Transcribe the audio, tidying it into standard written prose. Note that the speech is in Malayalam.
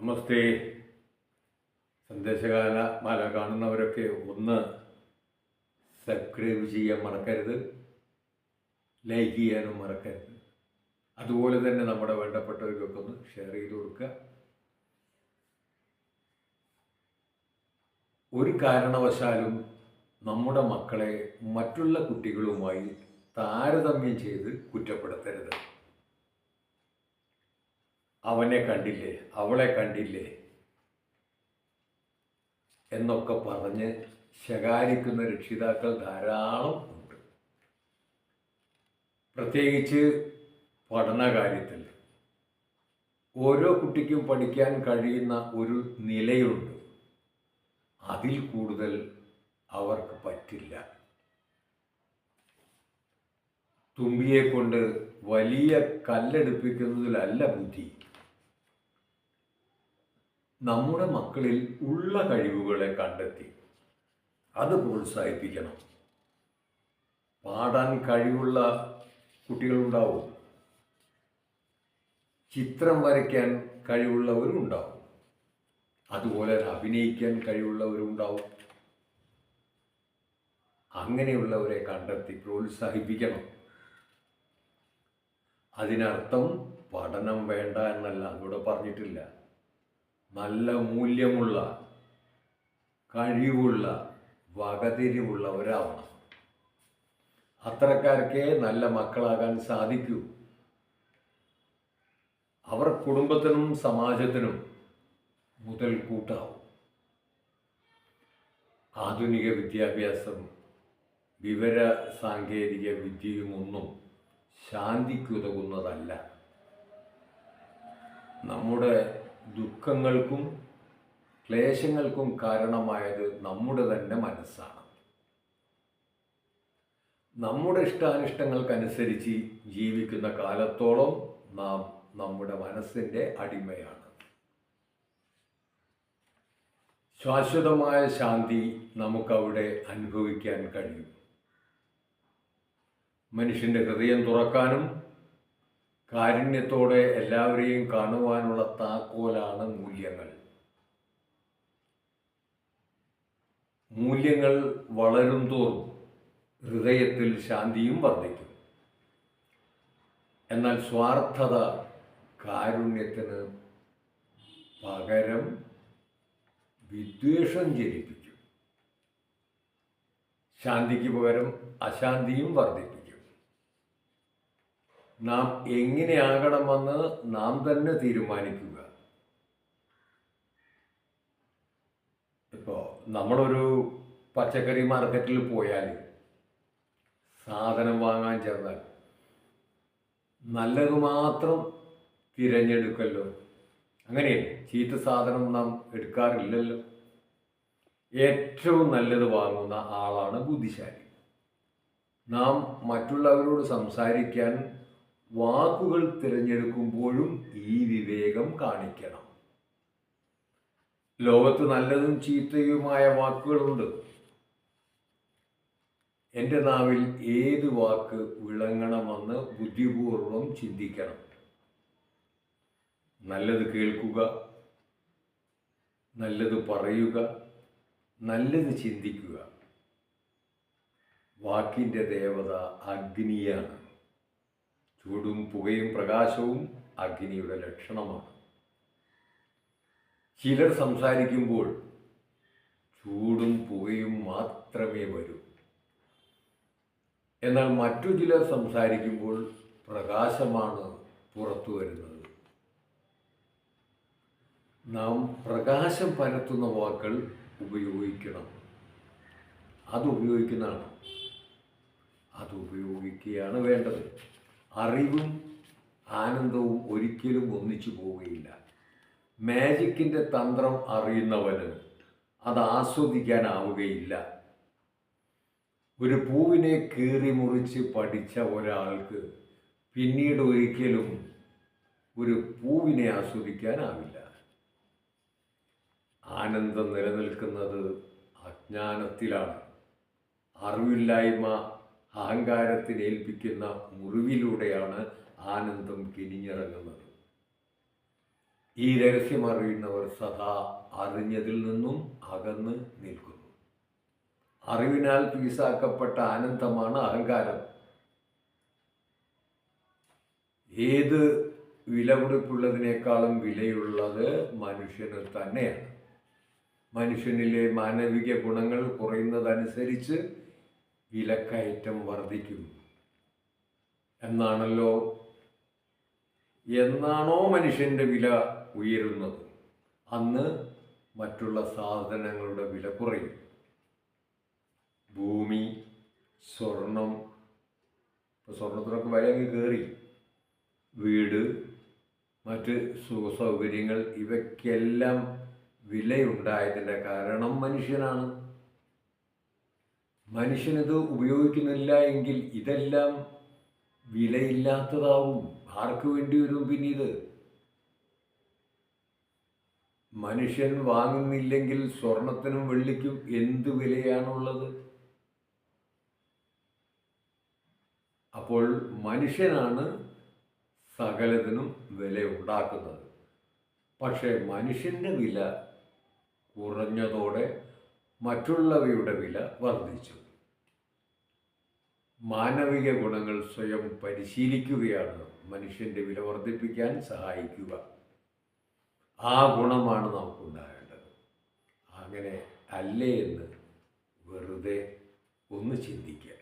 നമസ്തേ. സന്ദേശകാല മാല കാണുന്നവരൊക്കെ ഒന്ന് സബ്സ്ക്രൈബ് ചെയ്യാൻ മറക്കരുത്, ലൈക്ക് ചെയ്യാനും മറക്കരുത്. അതുപോലെ തന്നെ നമ്മുടെ വേണ്ടപ്പെട്ടവർക്കൊക്കെ ഒന്ന് ഷെയർ ചെയ്ത് കൊടുക്കുക. ഒരു കാരണവശാലും നമ്മുടെ മക്കളെ മറ്റുള്ള കുട്ടികളുമായി താരതമ്യം ചെയ്ത് കുറ്റപ്പെടുത്തരുത്. അവനെ കണ്ടില്ലേ, അവളെ കണ്ടില്ലേ എന്നൊക്കെ പറഞ്ഞ് ശകാരിക്കുന്ന രക്ഷിതാക്കൾ ധാരാളം ഉണ്ട്. പ്രത്യേകിച്ച് പഠനകാര്യത്തിൽ ഓരോ കുട്ടിക്കും പഠിക്കാൻ കഴിയുന്ന ഒരു നിലയുണ്ട്. അതിൽ കൂടുതൽ അവർക്ക് പറ്റില്ല. തുമ്പിയെ കൊണ്ട് വലിയ കല്ലെടുപ്പിക്കുന്നതിലല്ല ബുദ്ധി. നമ്മുടെ മക്കളിൽ ഉള്ള കഴിവുകളെ കണ്ടെത്തി അത് പ്രോത്സാഹിപ്പിക്കണം. പാടാൻ കഴിവുള്ള കുട്ടികളുണ്ടാവും, ചിത്രം വരയ്ക്കാൻ കഴിവുള്ളവരും ഉണ്ടാവും, അതുപോലെ അഭിനയിക്കാൻ കഴിവുള്ളവരും ഉണ്ടാവും. അങ്ങനെയുള്ളവരെ കണ്ടെത്തി പ്രോത്സാഹിപ്പിക്കണം. അതിനർത്ഥം പഠനം വേണ്ട എന്നല്ല, ഇവിടെ പറഞ്ഞിട്ടില്ല. നല്ല മൂല്യമുള്ള, കഴിവുള്ള, വകതിരിവുള്ളവരാവണം. അത്തരക്കാർക്കേ നല്ല മക്കളാകാൻ സാധിക്കൂ. അവർ കുടുംബത്തിനും സമാജത്തിനും മുതൽക്കൂട്ടാവും. ആധുനിക വിദ്യാഭ്യാസം, വിവര സാങ്കേതിക വിദ്യയുമൊന്നും ശാന്തിക്കുതകുന്നതല്ല. നമ്മുടെ ദുഃഖങ്ങൾക്കും ക്ലേശങ്ങൾക്കും കാരണമായത് നമ്മുടെ തന്നെ മനസ്സാണ്. നമ്മുടെ ഇഷ്ടാനിഷ്ടങ്ങൾക്കനുസരിച്ച് ജീവിക്കുന്ന കാലത്തോളം നാം നമ്മുടെ മനസ്സിൻ്റെ അടിമയാണ്. ശാശ്വതമായ ശാന്തി നമുക്കവിടെ അനുഭവിക്കാൻ കഴിയും. മനുഷ്യൻ്റെ ഹൃദയം തുറക്കാനും കാരുണ്യത്തോടെ എല്ലാവരെയും കാണുവാനുള്ള താക്കോലാണ് മൂല്യങ്ങൾ. മൂല്യങ്ങൾ വളരും തോറും ഹൃദയത്തിൽ ശാന്തിയും വർദ്ധിക്കും. എന്നാൽ സ്വാർത്ഥത കാരുണ്യത്തിന് പകരം വിദ്വേഷം ജനിപ്പിക്കും. ശാന്തിക്ക് പകരം അശാന്തിയും വർദ്ധിപ്പിക്കും. നാം എങ്ങനെയാകണമെന്ന് നാം തന്നെ തീരുമാനിക്കുക. ഇപ്പോൾ നമ്മളൊരു പച്ചക്കറി മാർക്കറ്റിൽ പോയാൽ സാധനം വാങ്ങാൻ ചെന്നാൽ നല്ലത് മാത്രം തിരഞ്ഞെടുക്കല്ലോ. അങ്ങനെയല്ലേ? ചീത്ത സാധനം നാം എടുക്കാറില്ലല്ലോ. ഏറ്റവും നല്ലത് വാങ്ങുന്ന ആളാണ് ബുദ്ധിശാലി. നാം മറ്റുള്ളവരോട് സംസാരിക്കാൻ വാക്കുകൾ തിരഞ്ഞെടുക്കുമ്പോഴും ഈ വിവേകം കാണിക്കണം. ലോകത്ത് നല്ലതും ചീത്തയുമായ വാക്കുകളുണ്ട്. എൻ്റെ നാവിൽ ഏത് വാക്ക് വിളങ്ങണമെന്ന് ബുദ്ധിപൂർവം ചിന്തിക്കണം. നല്ലത് കേൾക്കുക, നല്ലത് പറയുക, നല്ലത് ചിന്തിക്കുക. വാക്കിൻ്റെ ദേവത അഗ്നിയാണ്. ചൂടും പുകയും പ്രകാശവും അഗ്നിയുടെ ലക്ഷണമാണ്. ചിലർ സംസാരിക്കുമ്പോൾ ചൂടും പുകയും മാത്രമേ വരൂ. എന്നാൽ മറ്റു ചിലർ സംസാരിക്കുമ്പോൾ പ്രകാശമാണ് പുറത്തു വരുന്നത്. നാം പ്രകാശം പരത്തുന്ന വാക്കുകൾ ഉപയോഗിക്കണം. അത് ഉപയോഗിക്കുകയാണ് വേണ്ടത്. അറിവും ആനന്ദവും ഒരിക്കലും ഒന്നിച്ചു പോവുകയില്ല. മാജിക്കിൻ്റെ തന്ത്രം അറിയുന്നവന് അത് ആസ്വദിക്കാനാവുകയില്ല. ഒരു പൂവിനെ കീറി മുറിച്ച് പഠിച്ച ഒരാൾക്ക് പിന്നീട് ഒരിക്കലും ഒരു പൂവിനെ ആസ്വദിക്കാനാവില്ല. ആനന്ദം നിലനിൽക്കുന്നത് അജ്ഞാനത്തിലാണ്. അറിവില്ലായ്മ അഹങ്കാരത്തിന് ഏൽപ്പിക്കുന്ന മുറിവിലൂടെയാണ് ആനന്ദം കിനിഞ്ഞിറങ്ങുന്നത്. ഈ രഹസ്യം അറിയുന്നവർ സദാ അറിഞ്ഞതിൽ നിന്നും അകന്ന് നിൽക്കുന്നു. അറിവിനാൽ പീസാക്കപ്പെട്ട ആനന്ദമാണ് അഹങ്കാരം. ഏത് വിലപിടിപ്പുള്ളതിനേക്കാളും വിലയുള്ളത് മനുഷ്യന് തന്നെയാണ്. മനുഷ്യനിലെ മാനവിക ഗുണങ്ങൾ കുറയുന്നതനുസരിച്ച് വിലക്കയറ്റം വർദ്ധിക്കും എന്നാണോ മനുഷ്യൻ്റെ വില ഉയരുന്നത്, അന്ന് മറ്റുള്ള സാധനങ്ങളുടെ വില കുറയും. ഭൂമി, സ്വർണം, ഇപ്പോൾ സ്വർണത്തിനൊക്കെ വില അങ്ങ് കയറി. വീട്, മറ്റ് സുഖസൗകര്യങ്ങൾ, ഇവയ്ക്കെല്ലാം വിലയുണ്ടായതിൻ്റെ കാരണം മനുഷ്യനാണ്. മനുഷ്യനിത് ഉപയോഗിക്കുന്നില്ല എങ്കിൽ ഇതെല്ലാം വിലയില്ലാത്തതാവും. ആർക്ക് വേണ്ടി വരും പിന്നീട്? മനുഷ്യൻ വാങ്ങുന്നില്ലെങ്കിൽ സ്വർണത്തിനും വെള്ളിക്കും എന്ത് വിലയാണുള്ളത്? അപ്പോൾ മനുഷ്യനാണ് സകലത്തിനും വില ഉണ്ടാക്കുന്നത്. പക്ഷേ മനുഷ്യൻ്റെ വില കുറഞ്ഞതോടെ മറ്റുള്ളവയുടെ വില വർദ്ധിച്ചു. മാനവിക ഗുണങ്ങൾ സ്വയം പരിശീലിക്കുകയാണ് മനുഷ്യൻ്റെ വില വർദ്ധിപ്പിക്കാൻ സഹായിക്കുക. ആ ഗുണമാണ് നമുക്കുണ്ടാകേണ്ടത്. അങ്ങനെ അല്ലേ എന്ന് വെറുതെ ഒന്ന് ചിന്തിക്കുക.